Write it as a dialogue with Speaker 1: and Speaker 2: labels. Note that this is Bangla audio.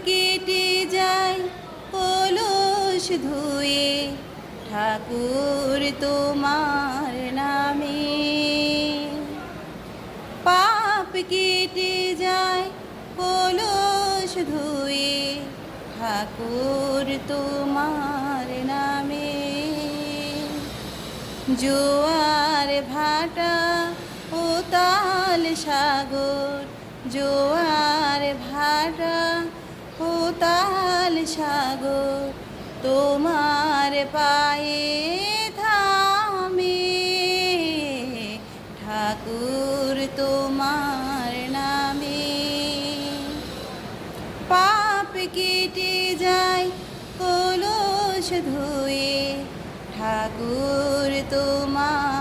Speaker 1: কেটে যায় কলস ধুয়ে ঠাকুর তোমার নামে। পাপ কেটে যায় কলস ধুয়ে ঠাকুর তোমার নামে। জোয়ার ভাটা ও তাল সাগর, জোয়ার ভাটা ও তাল সাগর তোমার পায়ে থামে। ঠাকুর তোমার নামে। পাপ কেটে যায় কলস ধুয়ে ঠাকুর তোমার